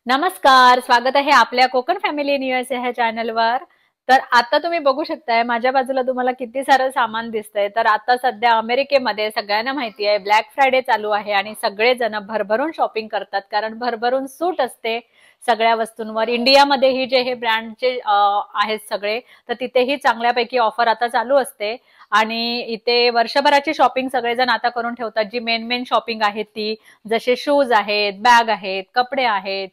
नमस्कार, स्वागत आहे आपल्या कोकण फॅमिली इन यूएसए ह्या चॅनलवर. तर आता तुम्ही बघू शकताय माझ्या बाजूला तुम्हाला किती सारं सामान दिसतंय. तर आता सध्या अमेरिकेमध्ये सगळ्यांना माहिती आहे ब्लॅक फ्रायडे चालू आहे आणि सगळेजण भरभरून शॉपिंग करतात कारण भरभरून सूट असते सगळ्या वस्तूंवर. इंडियामध्येही जे हे ब्रँडचे आहेत सगळे, तर तिथेही चांगल्यापैकी ऑफर आता चालू असते आणि इथे वर्षभराची शॉपिंग सगळेजण आता करून ठेवतात. जी मेन शॉपिंग आहे ती, जसे शूज आहेत, बॅग आहेत, कपडे आहेत,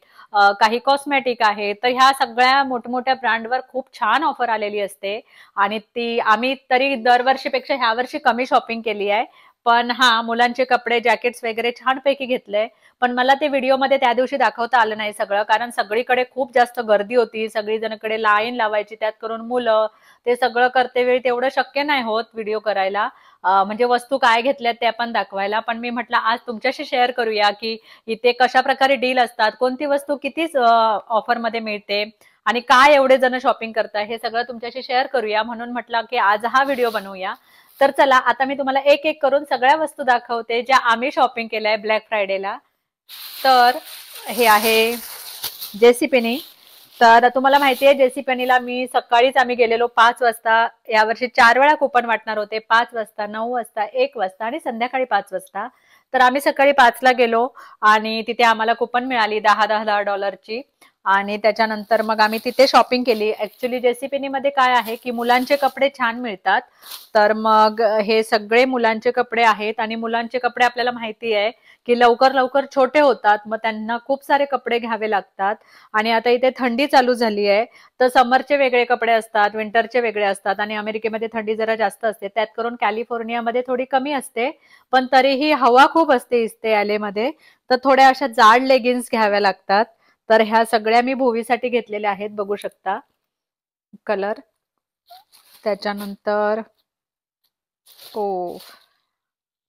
काही कॉस्मेटिक आहे. तर ह्या सगळ्या मोठमोठ्या ब्रँडवर खूप छान ऑफर आलेली असते आणि ती आम्ही तरी दरवर्षीपेक्षा ह्या वर्षी कमी शॉपिंग केली आहे. पण हा, मुलांचे कपडे, जॅकेट्स वगैरे छानपैकी घेतले. पण मला ते व्हिडिओमध्ये त्या दिवशी दाखवता आलं नाही सगळं, कारण सगळीकडे खूप जास्त गर्दी होती. सगळीजणकडे लाईन लावायची, त्यात करून मुलं, ते सगळं करते वेळी तेवढं शक्य नाही होत व्हिडिओ करायला. म्हणजे वस्तू काय घेतल्यात त्या पण दाखवायला. पण मी म्हटलं आज तुमच्याशी शेअर करूया की इथे कशा प्रकारे डील असतात, कोणती वस्तू किती ऑफर मध्ये मिळते आणि काय एवढे जण शॉपिंग करतात, हे सगळं तुमच्याशी शेअर करूया. म्हणून म्हटलं की आज हा व्हिडिओ बनवूया. तर चला, आता मी तुम्हाला एक एक करून सगळ्या वस्तू दाखवते ज्या आम्ही शॉपिंग केल्या आहे ब्लॅक फ्रायडेला. तर हे आहे जेसीपेनी. तर तुम्हाला माहितीये जेसीपेनीला मी सकाळीच आम्ही गेलेलो 5 वाजता. यावर्षी 4 वेळा कुपन वाटणार होते, 5 वाजता, 9 वाजता, 1 वाजता आणि संध्याकाळी 5 वाजता. तर आम्ही सकाळी 5ला गेलो आणि तिथे आम्हाला कुपन मिळाली 10-10 डॉलरची. आणि त्याच्यानंतर मग आम्ही तिथे शॉपिंग केली. ऍक्च्युली जेसीपेनी मध्ये काय आहे की मुलांचे कपडे छान मिळतात. तर मग हे सगळे मुलांचे कपडे आहेत आणि मुलांचे कपडे आपल्याला माहिती आहे की लवकर लवकर छोटे होतात, मग त्यांना खूप सारे कपडे घ्यावे लागतात. आणि आता इथे थंडी चालू झाली आहे, तर समरचे वेगळे कपडे असतात, विंटरचे वेगळे असतात आणि अमेरिकेमध्ये थंडी जरा जास्त असते. त्यात करून कॅलिफोर्नियामध्ये थोडी कमी असते, पण तरीही हवा खूप असते इथे एलए मध्ये. तर थोड्या अशा जाड लेगिन्स घ्याव्या लागतात. तर ह्या सगळ्या मी भुवीसाठी घेतलेल्या आहेत, बघू शकता कलर. त्याच्यानंतर ओ,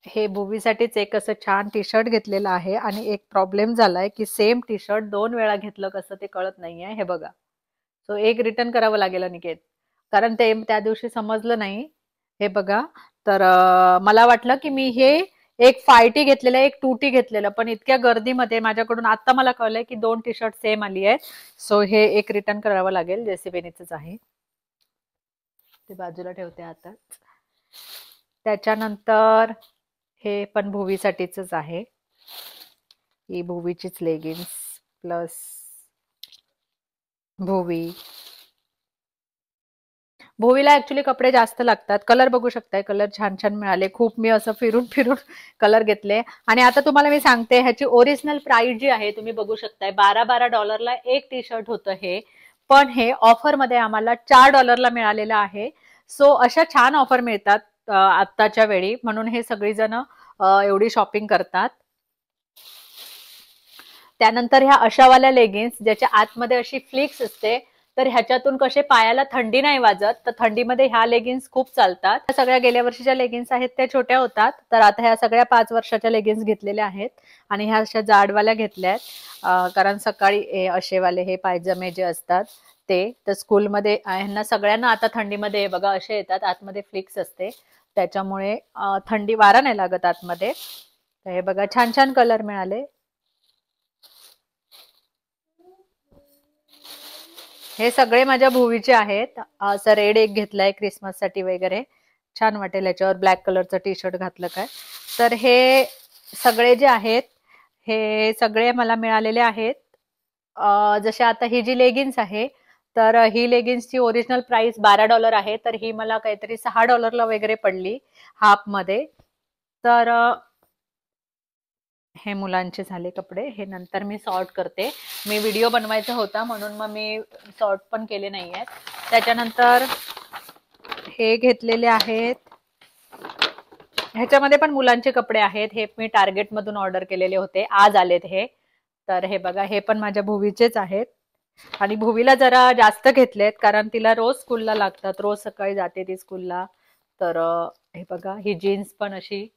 हे भुवीसाठीच एक असं छान टी शर्ट घेतलेलं आहे आणि एक प्रॉब्लेम झालाय की सेम टी शर्ट 2 वेळा घेतलं कसं ते कळत नाहीये. हे बघा, सो एक रिटर्न करावं लागेल अनिकेत, कारण ते त्या दिवशी समजलं नाही. हे बघा, तर मला वाटलं की मी हे एक 5T घेतलेलं, एक 2T घेतलेलं, पण इतक्या गर्दीमध्ये माझ्याकडून आता मला कळलंय की 2 टी-शर्ट सेम आली आहेत. सो हे एक रिटर्न करावं लागेल. जेसीबेनीच आहे, ते बाजूला ठेवते आता. त्याच्यानंतर हे पण भुवीसाठीच आहे. ही भुवीचीच लेगिन्स प्लस भुवी. भुवीला ऍक्च्युली कपडे जास्त लागतात. कलर बघू शकताय, कलर छान छान मिळाले. खूप मी असं फिरून फिरून कलर घेतले. आणि आता तुम्हाला मी सांगते ह्याची ओरिजिनल प्राइस जी आहे, तुम्ही बघू शकताय 12-12 डॉलरला एक टी शर्ट होतं हे. पण हे ऑफर मध्ये आम्हाला 4 डॉलरला मिळालेलं आहे. सो अशा छान ऑफर मिळतात आत्ताच्या वेळी, म्हणून हे सगळीजण एवढी शॉपिंग करतात. त्यानंतर ह्या अशावाल्या लेगिन्स ज्याच्या आतमध्ये अशी फ्लिक्स असते, तर ह्याच्यातून कसे पायाला थंडी नाही वाजत, तर थंडीमध्ये ह्या लेगिन्स खूप चालतात. त्या सगळ्या गेल्या वर्षीच्या लेगिन्स आहेत त्या छोट्या होतात, तर आता ह्या सगळ्या 5 वर्षाच्या लेगिन्स घेतलेल्या आहेत आणि ह्या अशा जाडवाल्या घेतल्या आहेत. कारण सकाळी असेवाले हे पायजमे जे असतात ते, तर स्कूलमध्ये ह्यांना सगळ्यांना आता थंडीमध्ये बघा असे येतात, आतमध्ये फ्लिक्स असते, त्याच्यामुळे थंडी वारा नाही लागत आतमध्ये. तर हे बघा, छान छान कलर मिळाले. हे सगळे माझ्या भुवीचे आहेत. असं रेड एक घेतलाय क्रिसमस साठी वगैरे, छान वाटेल याच्यावर ब्लॅक कलरचं टी शर्ट घातलं काय. तर हे सगळे जे आहेत हे सगळे मला मिळालेले आहेत. जसे आता ही जी लेगिन्स आहे, तर ही लेगिन्सची ओरिजिनल प्राइस 12 डॉलर आहे, तर ही मला काहीतरी 6 डॉलरला वगैरे पडली हाफ मध्ये. तर हे मुलांचे झाले कपडे. हे नंतर मी सॉर्ट करते, मी व्हिडिओ बनवायचा होता म्हणून मग मी सॉर्ट पण केले नाही आहेत. त्याच्यानंतर हे घेतलेले आहेत, ह्याच्यामध्ये पण मुलांचे कपडे आहेत. हे मी टार्गेट मधून ऑर्डर केलेले होते, आज आलेत हे. तर हे बघा, हे पण माझ्या भुवीचेच आहेत आणि भुवीला जरा जास्त घेतलेत कारण तिला रोज स्कूलला लागतात, रोज सकाळी जाते ती स्कूलला. तर हे बघा, ही जीन्स पण अशी,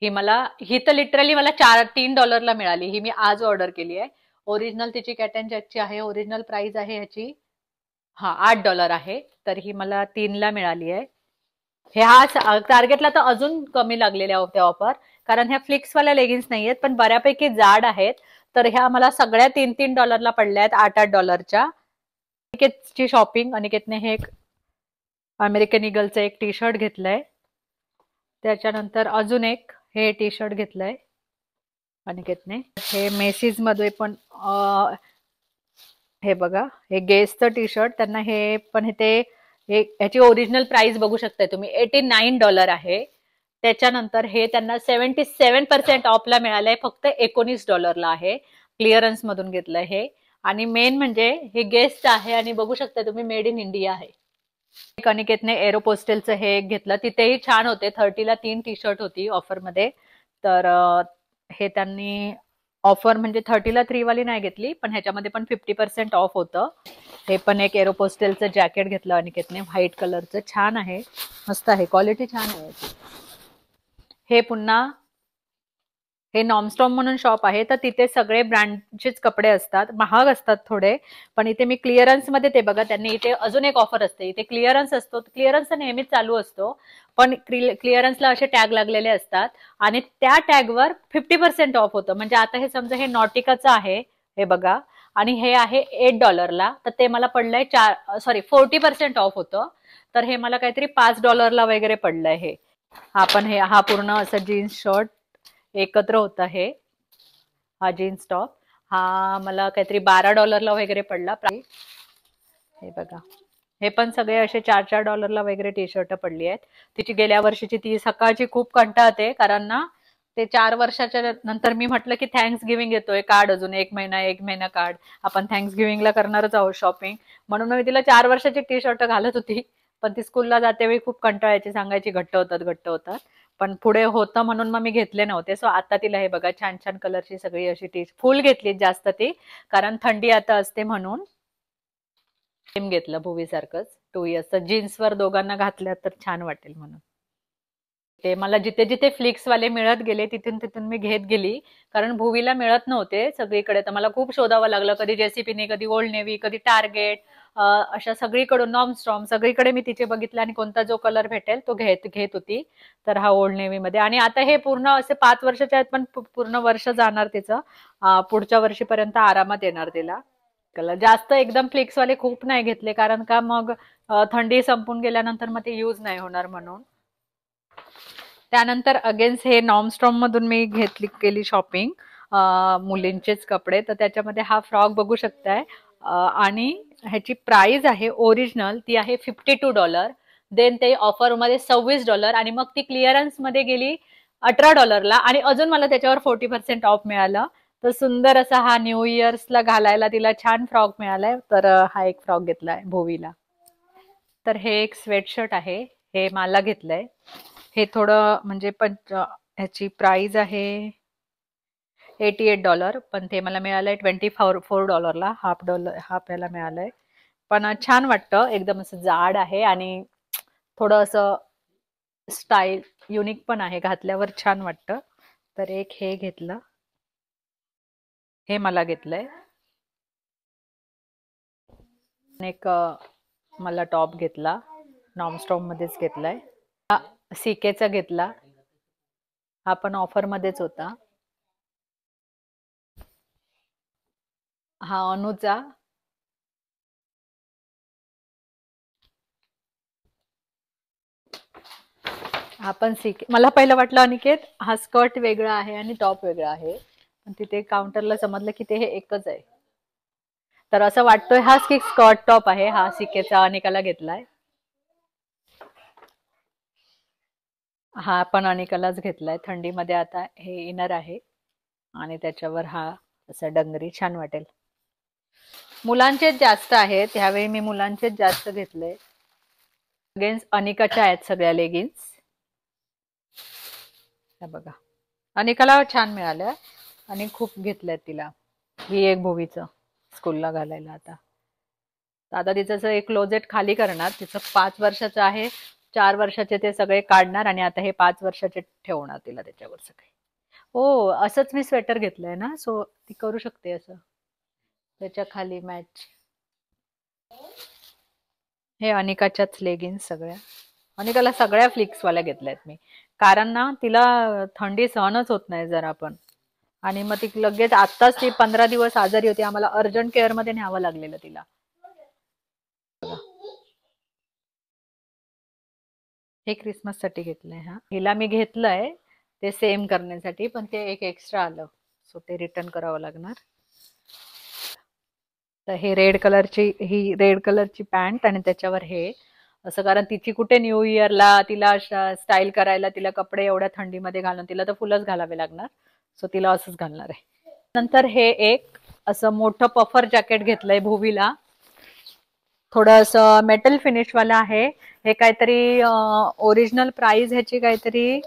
ही तर लिटरली मला 3 डॉलरला मिळाली. ही मी आज ऑर्डर केली आहे. ओरिजिनल तिची कॅटन जॅकची आहे. ओरिजिनल प्राइस आहे ह्याची 8 डॉलर आहे, तर ही मला 3ला मिळाली आहे. हे हा टार्गेटला तर अजून कमी लागलेल्या होत्या ऑफर. कारण ह्या फ्लिक्सवाल्या लेगिन्स नाही आहेत, पण बऱ्यापैकी जाड आहेत. तर ह्या मला सगळ्या $3-3 पडल्या आहेत, $8-8. अनिकेतची शॉपिंग. अनिकेतने हे अमेरिकन इगलचं एक टी शर्ट घेतलंय. त्याच्यानंतर अजून एक हे टी शर्ट घेतलंय अनिकेतने. हे मेसीज मध्ये पण हे बघा, हे गेसचं टी शर्ट. त्यांना हे पण ते ह्याची ओरिजिनल प्राइस बघू शकताय तुम्ही, $89 आहे. त्याच्यानंतर हे त्यांना 77% ऑफला मिळालंय, फक्त $19 आहे. क्लिअरन्स मधून घेतलंय हे. आणि मेन म्हणजे हे गेस्ट आहे आणि बघू शकता तुम्ही मेड इन इंडिया आहे. अनिकेतने एरोपोस्टेलचं हे एक घेतलं, तिथेही छान होते. 30ला 3 टी शर्ट होती ऑफरमध्ये. तर हे त्यांनी ऑफर म्हणजे 30ला 3 वाली नाही घेतली, पण ह्याच्यामध्ये पण 50% ऑफ होतं. हे पण एक एरोपोस्टेलचं जॅकेट घेतलं अनिकेतने, व्हाईट कलरचं. छान आहे, मस्त आहे, क्वालिटी छान आहे. हे पुन्हा हे नॉमस्टॉम म्हणून शॉप आहे, तर तिथे सगळे ब्रँडचेच कपडे असतात, महाग असतात थोडे. पण इथे मी क्लिअरन्स मध्ये ते बघा, त्यांनी इथे अजून एक ऑफर असते. इथे क्लिअरन्स असतो, क्लिअरन्स नेहमीच चालू असतो, पण क्लिअरन्सला असे टॅग लागलेले असतात आणि त्या टॅगवर 50% ऑफ होतं. म्हणजे आता हे समजा हे नॉटिकाचं आहे, हे बघा, आणि हे आहे $8, तर ते मला पडलंय 40% ऑफ होतं. तर हे मला काहीतरी $5 वगैरे पडलंय हे. हा पूर्ण असं जीन्स शर्ट एकत्र होता. हा जीन्स टॉप हा मला काहीतरी $12 वगैरे पडला. हे बघा, हे पण सगळे असे $4-4 वगैरे टी शर्ट पडली आहेत. तिची गेल्या वर्षीची ती सकाळची खूप कंटाळते, कारण ना ते 4 वर्षाच्या नंतर मी म्हटलं की थँक्स गिव्हिंग येतोय, कार्ड अजून 1 महिना कार्ड, आपण थँक्स गिव्हिंगला करणारच आहोत शॉपिंग, म्हणून मी तिला 4 वर्षाची टी शर्ट घालत होती. पण ती स्कूलला जाते वेळी खूप कंटाळायची, सांगायची घट्ट होतात. पण पुढे होतं म्हणून मग मी घेतले नव्हते. सो आता तिला हे बघा, छान छान कलरची सगळी अशी टी फुल घेतली जास्त ती, कारण थंडी आता असते म्हणून. सेम घेतलं भुवी सारखंच 2 इयर्सचं. जीन्सवर दोघांना घातल्या तर छान वाटेल म्हणून. ते मला जिथे जिथे फ्लिक्स वाले मिळत गेले तिथून मी घेत गेली, कारण भुवीला मिळत नव्हते सगळीकडे. तर मला खूप शोधावं लागलं, कधी जेसीपीने, कधी ओल्ड नेव्ही, कधी टार्गेट, अशा सगळीकडून नॉमस्ट्रॉम सगळीकडे मी तिचे बघितलं आणि कोणता जो कलर भेटेल तो घेत होती. तर हा ओल्ड नेव्ही मध्ये. आणि आता हे पूर्ण असे 5 वर्षाचे आहेत, पण पूर्ण वर्ष जाणार तिचं. पुढच्या वर्षीपर्यंत आरामात येणार तिला. जास्त एकदम फ्लिक्सवाले खूप नाही घेतले, कारण का मग थंडी संपून गेल्यानंतर मग ते यूज नाही होणार म्हणून. त्यानंतर अगेन्स्ट हे नॉमस्ट्रॉम मधून मी केली शॉपिंग, मुलींचेच कपडे. तर त्याच्यामध्ये हा फ्रॉक बघू शकताय, आणि ह्याची प्राइस आहे ओरिजिनल ती आहे $52. देन ते ऑफर मध्ये $26, आणि मग ती क्लिअरन्स मध्ये गेली $18 आणि अजून मला त्याच्यावर 40% ऑफ मिळालं. तर सुंदर असा हा न्यू इयर्सला घालायला तिला छान फ्रॉक मिळालाय. तर हा एक फ्रॉक घेतलाय भोवीला. तर हे एक स्वेटशर्ट आहे, हे मला घेतलंय. हे थोडं म्हणजे पण ह्याची प्राइस आहे $88, पण ते मला मिळालंय $24 हाफ याला मिळालंय. पण छान वाटतं, एकदम असं जाड आहे आणि थोडं असं स्टाईल युनिक पण आहे, घातल्यावर छान वाटतं. तर एक हे घेतलं, हे मला घेतलंय. एक मला टॉप घेतला, नॉमस्टॉम मध्येच घेतलाय. हा सीकेचा घेतला, हा पण ऑफर मध्येच होता. हा अनुचा. हा पण सीके. मला पहिलं वाटलं अनिकेत हा स्कर्ट वेगळा आहे आणि टॉप वेगळा आहे, पण तिथे काउंटरला समजलं की ते हे एकच आहे. तर असं वाटतोय हा स्कर्ट टॉप आहे. हा सीकेचा अनिकाला घेतलाय. हा पण अनिकालाच घेतलाय. थंडीमध्ये आता हे इनर आहे आणि त्याच्यावर हा असा डंगरी, छान वाटेल. मुलांचेच जास्त आहेत ह्यावेळी, मी मुलांचेच जास्त घेतले. अगेन्स्ट अनिकाच्या आहेत सगळ्या लेगिन्स. बघा, अनिकाला छान मिळाल्या आणि खूप घेतल्यात तिला. ही एक भोवीचं स्कूलला घालायला. आता तिचं एक क्लोजेट खाली करणार. तिचं 5 वर्षाचं आहे, 4 वर्षाचे ते सगळे काढणार आणि आता हे 5 वर्षाचे ठेवणार तिला त्याच्यावर सगळे. हो, असंच मी स्वेटर घेतलंय ना, सो ती करू शकते असं त्याच्या खाली मॅच. हे अनिकाच्याच लेगिन्स सगळ्या. अनिकाला सगळ्या फ्लिक्सवाल्या घेतल्यात मी, कारण ना तिला थंडी सहनच होत नाही जरा पण. आणि मग ती लगेच आत्ताच ती 15 दिवस आजारी होती, आम्हाला अर्जंट केअर मध्ये न्यावं लागलेलं तिला. हे क्रिसमस साठी घेतलंय. हा हिला मी घेतलंय ते सेम करण्यासाठी, पण ते एक एक्स्ट्रा आलं, सो ते रिटर्न करावं लागणार. तर हे रेड कलरची पॅन्ट आणि त्याच्यावर हे असं, कारण तिची कुठे न्यू इयरला तिला स्टाईल करायला तिला कपडे एवढ्या थंडीमध्ये घालून तिला तर फुलच घालावे लागणार, सो तिला असंच घालणार आहे. नंतर हे एक असं मोठं पफर जॅकेट घेतलंय भुवीला, थोडं असं मेटल फिनिश वाला आहे. हे काहीतरी ओरिजिनल प्राइस ह्याची काहीतरी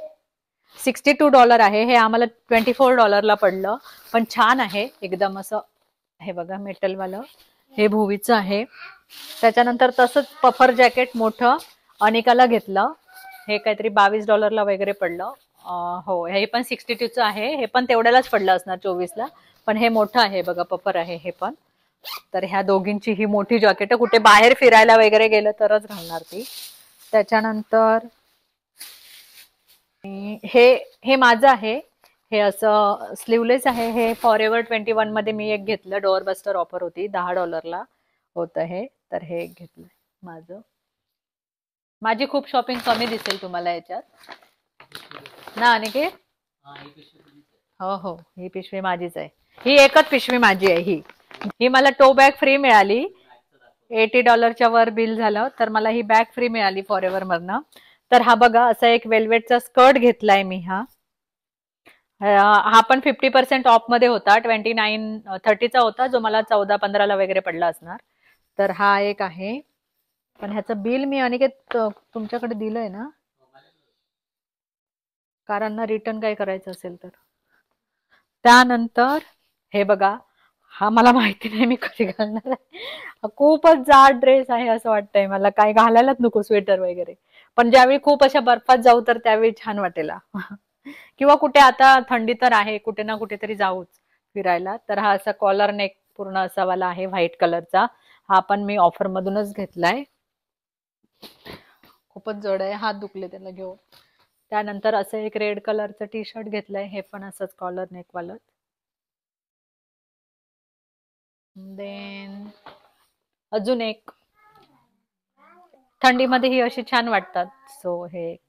$62 आहे. हे आम्हाला $24 पडलं, पण छान आहे एकदम असं. हे बघा मेटलवालं, हे भुवीचं आहे. त्याच्यानंतर तसंच पफर जॅकेट मोठं अनिकाला घेतलं, हे काहीतरी $22 वगैरे पडलं. हो, हे पण 62चं आहे, हे पण तेवढ्यालाच पडलं असणार 24ला, पण हे मोठं आहे बघा, पफर आहे हे पण. तर ह्या दोघींची ही मोठी जॅकेट कुठे बाहेर फिरायला वगैरे गेलं तरच घालणार ती. त्याच्यानंतर हे हे माझं आहे, हे असं स्लीवलेस आहे. हे फॉरएव्हर 21 मध्ये मी एक घेतलं, डोअर बस्टर ऑफर होती, $10 होतं हे, तर हे एक घेतलं माझं. माझी खूप शॉपिंग कमी दिसेल तुम्हाला याच्यात ना अनिकेत? हो हो, ही पिशवी माझीच आहे, ही एकच पिशवी माझी आहे. ही मला टो बॅग फ्री मिळाली, $80च्या वर बिल झालं तर मला ही बॅग फ्री मिळाली फॉरएव्हर मधनं. तर हा बघा असा एक वेल्वेटचा स्कर्ट घेतलाय मी. हा पण 50% ऑफ मध्ये होता, 29-30चा होता, जो मला 14-15ला वगैरे पडला असणार. तर हा एक आहे, पण ह्याचं बिल मी अनिकेत तुमच्याकडे दिलंय ना, कारण ना रिटर्न काय करायचं असेल तर. त्यानंतर हे बघा, हा मला माहिती नाही मी कधी घालणार आहे, खूपच जाड ड्रेस आहे असं वाटतंय मला, काय घालायलाच नको स्वेटर वगैरे, पण ज्यावेळी खूप अशा बर्फात जाऊ तर त्यावेळी छान वाटेल. किंवा कुठे आता थंडी तर आहे, कुठे ना कुठेतरी जाऊच फिरायला, तर हा असा कॉलर नेक पूर्ण असा वाला आहे व्हाईट कलरचा. हा पण मी ऑफर मधूनच घेतलाय, खूपच जड आहे, हात दुखले त्याला घेऊन. त्यानंतर असं एक रेड कलरचं टी शर्ट घेतलंय, हे पण असंच कॉलर नेक वालं. देन अजून एक, थंडीमध्ये ही अशी छान वाटतात, सो हे एक.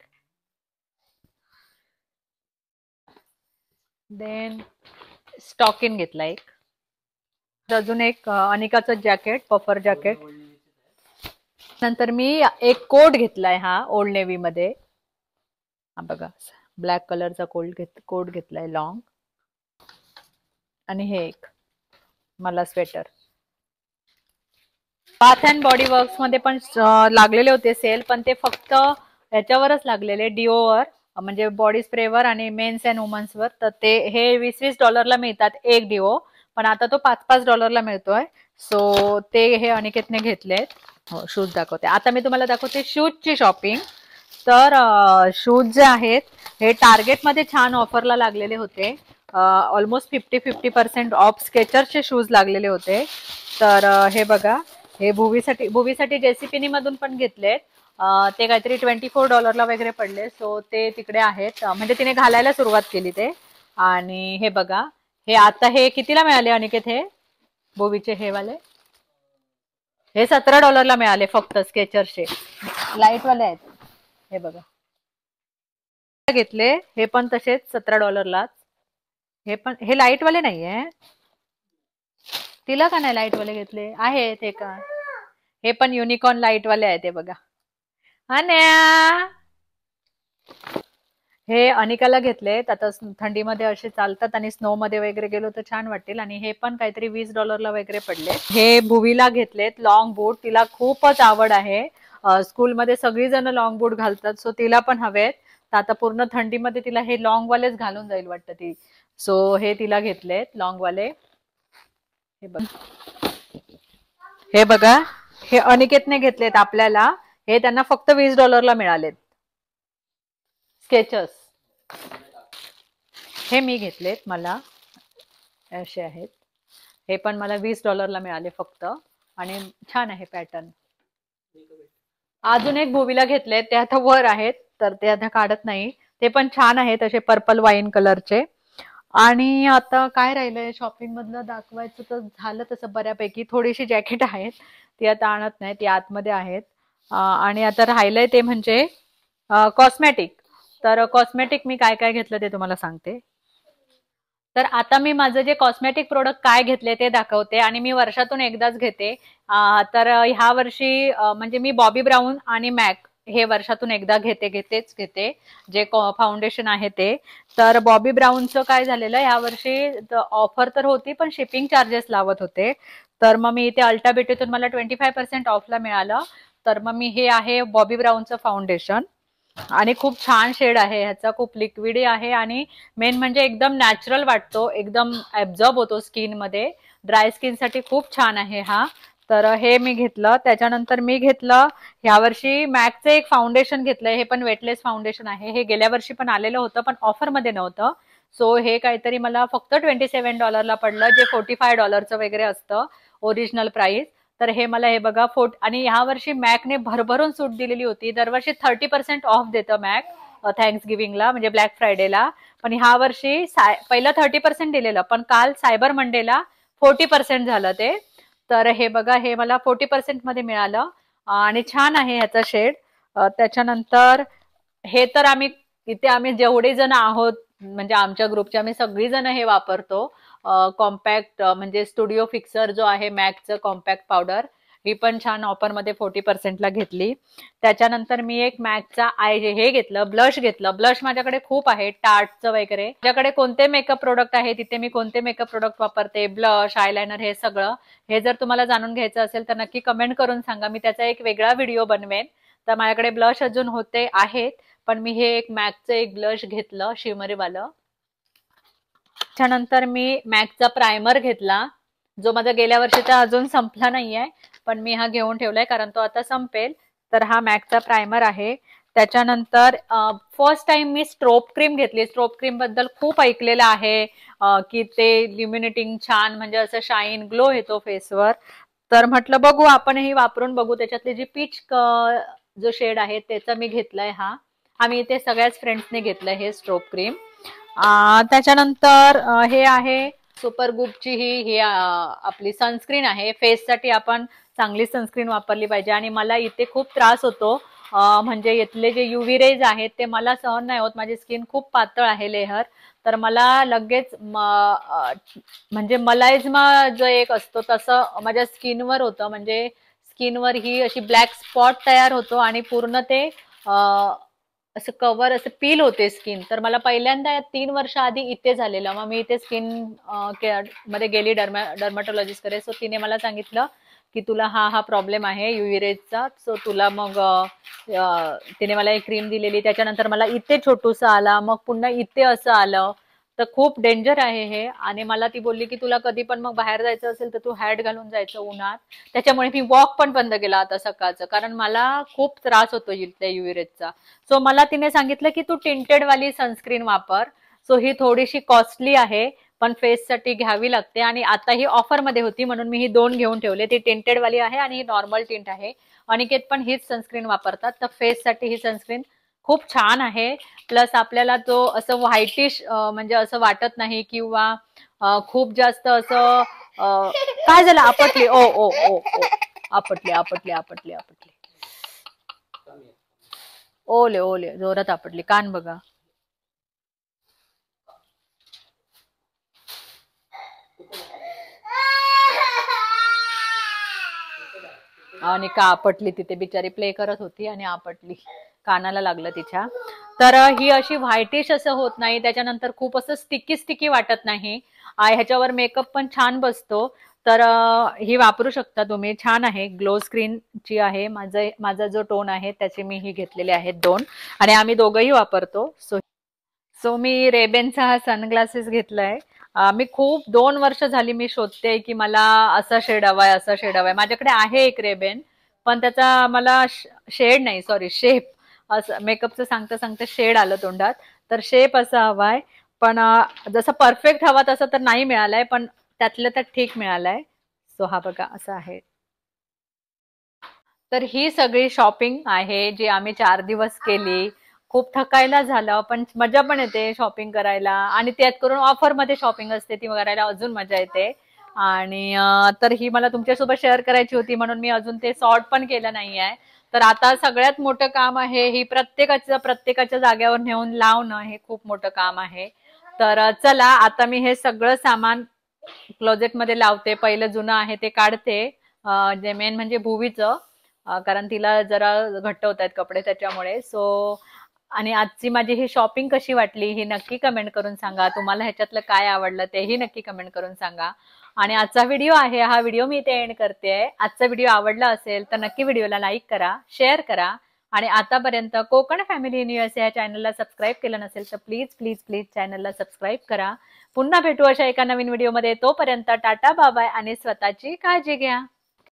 देन स्टॉकिन घेतला एक. अजून एक अनिकाचं जॅकेट, पफर जॅकेट. नंतर मी एक कोट घेतलाय, हा ओल्ड नेव्ही मध्ये, हा बघा ब्लॅक कलरचा कोट घेतलाय लॉंग. आणि हे एक मला sweater. Bath and body works मध्ये पण लागलेले होते सेल, पण ते फक्त याच्यावरच लागलेले, डिओवर, म्हणजे बॉडी स्प्रेवर आणि मेन्स अँड वुमन्स वर. तर ते हे $20-20 मिळतात एक डिओ, पण आता तो $5-5 मिळतोय, सो ते हे अनिकेतने घेतलेत. हो, शूज दाखवते आता मी तुम्हाला, दाखवते शूजची शॉपिंग. तर शूज जे आहेत हे टार्गेटमध्ये छान ऑफरला लागलेले होते, ऑलमोस्ट 50% ऑफ स्केचरचे शूज लागलेले होते. तर हे बघा, हे भुवीसाठी जेसीपीनी मधून पण घेतलेत, ते काहीतरी $24 वगैरे पडले, सो ते तिकडे आहेत, म्हणजे तिने घालायला सुरुवात केली ते. आणि हे बघा, हे आता हे कितीला मिळाले अनिकेत, हे भुवीचे हे वाले, हे $17 मिळाले फक्त, स्केचरचे लाईट वाले आहेत. हे बघा घेतले, हे पण तसेच $17. हे पण, हे लाईट वाले नाहीये, तिला का नाही लाईट वाले घेतले आहेत, हे का, हे पण युनिकॉर्न लाईट वाले आहेत. हे बघा हे अनिकाला घेतलेत, आता थंडीमध्ये असे चालतात आणि स्नो मध्ये वगैरे गेलो तर छान वाटेल. आणि हे पण काहीतरी $20 वगैरे पडले. हे भुवीला घेतलेत लॉंग बूट, तिला खूपच आवड आहे, स्कूलमध्ये सगळी जण लॉंग बूट घालतात, सो तिला पण हवेत. तर आता पूर्ण थंडीमध्ये तिला हे लॉंग वालेच घालून जाईल वाटतं ती, सो हे तिला घेतलेत लॉंग वाले. हे बघा, हे अनिकेतने घेतलेत आपल्याला, हे त्यांना फक्त $20 मिळालेत, स्केचर्स. हे मी घेतलेत, मला असे आहेत, हे पण मला $20 मिळाले फक्त, आणि छान आहे पॅटर्न. अजून एक भुवीला घेतले, ते आता वर आहेत तर ते आता काढत नाही, ते पण छान आहेत असे पर्पल वाईन कलरचे. आणि आता काय राहिलंय शॉपिंग मधलं दाखवायचं तर झालं तसं बऱ्यापैकी. थोडीशी जॅकेट आहेत, ती आता आणत नाही, ती आतमध्ये आहेत. आणि आता राहिलंय ते म्हणजे कॉस्मॅटिक. तर कॉस्मॅटिक मी काय काय घेतलं ते तुम्हाला सांगते. तर आता मी माझं जे कॉस्मेटिक प्रोडक्ट काय घेतले ते दाखवते आणि मी वर्षातून एकदाच घेते. तर ह्या वर्षी म्हणजे मी बॉबी ब्राऊन आणि मॅक हे वर्षातून एकदा घेतेच घेते, जे फाउंडेशन आहे ते. तर बॉबी ब्राऊनचं काय झालेलं ह्या वर्षी ऑफर तर होती पण शिपिंग चार्जेस लावत होते. तर मग मी इथे अल्टा ब्युटीतून मला 25% ऑफला मिळालं. तर मग मी हे आहे बॉबी ब्राऊनचं फाउंडेशन आणि खूप छान शेड आहे ह्याचा, खूप लिक्विडी आहे आणि मेन म्हणजे एकदम नॅचरल वाटतो, एकदम ऍब्झॉर्ब होतो स्किन मध्ये. ड्राय स्किन साठी खूप छान आहे हा. तर हे मी घेतलं. त्याच्यानंतर मी घेतलं ह्यावर्षी मॅकचं एक फाउंडेशन घेतलंय. हे पण वेटलेस फाउंडेशन आहे. हे गेल्या वर्षी पण आलेलं होतं पण ऑफर मध्ये नव्हतं. सो हे काहीतरी मला फक्त $27 पडलं, जे $45 वगैरे असतं ओरिजिनल प्राइस. तर हे मला हे बघा आणि ह्या वर्षी मॅकने भरभरून सूट दिलेली होती. दरवर्षी 30% ऑफ देतं मॅक थँक्स गिव्हिंगला म्हणजे ब्लॅक फ्रायडेला. पण ह्या वर्षी पहिलं 30% दिलेलं पण काल सायबर मंडेला 40% झालं ते. तर हे बघा हे मला 40% मध्ये मिळालं आणि छान आहे ह्याचा शेड. त्याच्यानंतर हे तर आम्ही जेवढे जण आहोत म्हणजे आमच्या ग्रुपचे आम्ही सगळी जण हे वापरतो. कॉम्पॅक्ट म्हणजे स्टुडिओ फिक्सर जो आहे मॅकचं कॉम्पॅक्ट पावडर, ही पण छान ऑफरमध्ये 40%ला घेतली. त्याच्यानंतर मी एक मॅकचा हे घेतलं, ब्लश घेतलं. ब्लश माझ्याकडे खूप आहे टार्टचं वगैरे. माझ्याकडे कोणते मेकअप प्रोडक्ट आहे तिथे मी कोणते मेकअप प्रोडक्ट वापरते, ब्लश आयलायनर हे सगळं, हे जर तुम्हाला जाणून घ्यायचं असेल तर नक्की कमेंट करून सांगा, मी त्याचा एक वेगळा व्हिडिओ बनवेन. तर माझ्याकडे ब्लश अजून होते आहेत पण मी हे एक मॅकचं एक ब्लश घेतलं शिमरीवालं. त्याच्यानंतर मी मॅकचा प्रायमर घेतला, जो माझा गेल्या वर्षीचा अजून संपला नाहीये पण मी हा घेऊन ठेवलाय कारण तो आता संपेल. तर हा मॅकचा प्रायमर आहे. त्याच्यानंतर फर्स्ट टाइम मी स्ट्रोब क्रीम घेतली. स्ट्रोब क्रीम बद्दल खूप ऐकलेलं आहे की ते ल्युमिनेटिंग छान म्हणजे असं शाईन ग्लो येतो फेसवर. तर म्हटलं बघू आपणही वापरून बघू. त्याच्यातली जी पीच जो शेड आहे त्याचा मी घेतलाय हा. आम्ही इथे सगळ्याच फ्रेंड्सने घेतलंय हे स्ट्रोब क्रीम. त्याच्यानंतर हे आहे सुपर गुपची ही आपली सनस्क्रीन आहे. फेससाठी आपण चांगली सनस्क्रीन वापरली पाहिजे आणि मला इथे खूप त्रास होतो. म्हणजे इथले जे युव्ही रेज आहेत ते मला सहन नाही होत. माझी स्किन खूप पातळ आहे लेहर. तर मला लगेच म्हणजे मलायझमा जो एक असतो तसं माझ्या स्किनवर होतं. म्हणजे स्किनवर ही अशी ब्लॅक स्पॉट तयार होतो आणि पूर्ण ते असं कव्हर असं पील होते स्किन. तर मला पहिल्यांदा 3 वर्ष आधी इथे झालेलं. मग मी इथे स्किन केअर मध्ये गेली डर्माटोलॉजिस्ट कडे. सो तिने मला सांगितलं की तुला हा प्रॉब्लेम आहे युव्ही रेजचा. सो तुला मग तिने मला एक क्रीम दिलेली. त्याच्यानंतर मला इथे छोटूसा आला, मग पुन्हा इथे असं आलं. तर खूप डेंजर आहे हे. आणि मला ती बोलली की तुला कधी पण मग बाहेर जायचं असेल तर तू हॅट घालून जायचं उन्हात. त्याच्यामुळे मी वॉक पण बंद केला आता सकाळचं, कारण मला खूप त्रास होतो त्या युव्ही रेजचा. सो मला तिने सांगितलं की तू टिंटेड वाली सनस्क्रीन वापर. सो ही थोडीशी कॉस्टली आहे पण फेससाठी घ्यावी लागते आणि आता ही ऑफर मध्ये होती म्हणून मी ही 2 घेऊन ठेवले. ती टिंटेड वाली आहे आणि ही नॉर्मल टिंट आहे. अनिकेत पण हीच सनस्क्रीन वापरतात. तर फेससाठी ही सनस्क्रीन खूप छान आहे. प्लस आपल्याला तो असं व्हाईटिश म्हणजे असं वाटत नाही किंवा खूप जास्त असं काय झालं आपटली ओ ओ ओ ओ आपटली आपटली आपटली आपटली ओले ओले जोरात आपटली. कान बघा. आणि का आपटली तिथे बिचारी प्ले करत होती आणि आपटली, कानाला लागलं तिच्या. तर ही अशी व्हाईटिश असं होत नाही. त्याच्यानंतर खूप असं स्टिकी स्टिकी वाटत नाही. ह्याच्यावर मेकअप पण छान बसतो. तर ही वापरू शकता तुम्ही. छान आहे, ग्लो स्क्रीनची आहे. माझा जो टोन आहे त्याचे मी ही घेतलेले आहेत 2 आणि आम्ही दोघंही वापरतो. सो मी रेबेनचा हा सनग्लासेस घेतलाय. मी खूप 2 वर्ष झाली मी शोधते की मला असा शेड हवाय असा शेड हवाय. माझ्याकडे आहे एक रेबेन पण त्याचा मला शेड नाही, सॉरी शेप. असं मेकअपचं सांगता सांगता शेड आलं तोंडात. तर शेप असा हवाय पण जसं परफेक्ट हवा तसं तर नाही मिळालाय पण त्यातलं तर ठीक मिळालाय. सो हा बघा असं आहे. तर ही सगळी शॉपिंग आहे जी आम्ही 4 दिवस केली. खूप थकायला झालं, पण मजा पण येते शॉपिंग करायला आणि त्यात करून ऑफर मध्ये शॉपिंग असते ती करायला अजून मजा येते. आणि तर ही मला तुमच्यासोबत शेअर करायची होती म्हणून मी अजून ते सॉर्ट पण केलं नाहीये. तर आता सगळ्यात मोठं काम आहे ही प्रत्येकाच्या जागेवर नेऊन लावणं, हे खूप मोठं काम आहे. तर चला आता मी हे सगळं सामान क्लोजेट मध्ये लावते. पहिलं जुनं आहे ते काढते, जे मेन म्हणजे भुवीचं, कारण तिला जरा घट्ट होत आहेत कपडे त्याच्यामुळे. आणि आजची माझी ही शॉपिंग कशी वाटली ही नक्की कमेंट करून सांगा. तुम्हाला ह्याच्यातलं काय आवडलं तेही नक्की कमेंट करून सांगा. आणि आजचा व्हिडिओ आहे, हा व्हिडिओ मी इथे एंड करते. आजचा व्हिडिओ आवडला असेल तर नक्की व्हिडिओला लाईक करा, शेअर करा. आणि आतापर्यंत कोकण फॅमिली इन यूएसए या चॅनलला सबस्क्राईब केलं नसेल तर प्लीज प्लीज प्लीज चॅनलला सबस्क्राईब करा. पुन्हा भेटू अशा एका नवीन व्हिडिओमध्ये. तोपर्यंत टाटा बाय आणि स्वतःची काळजी घ्या.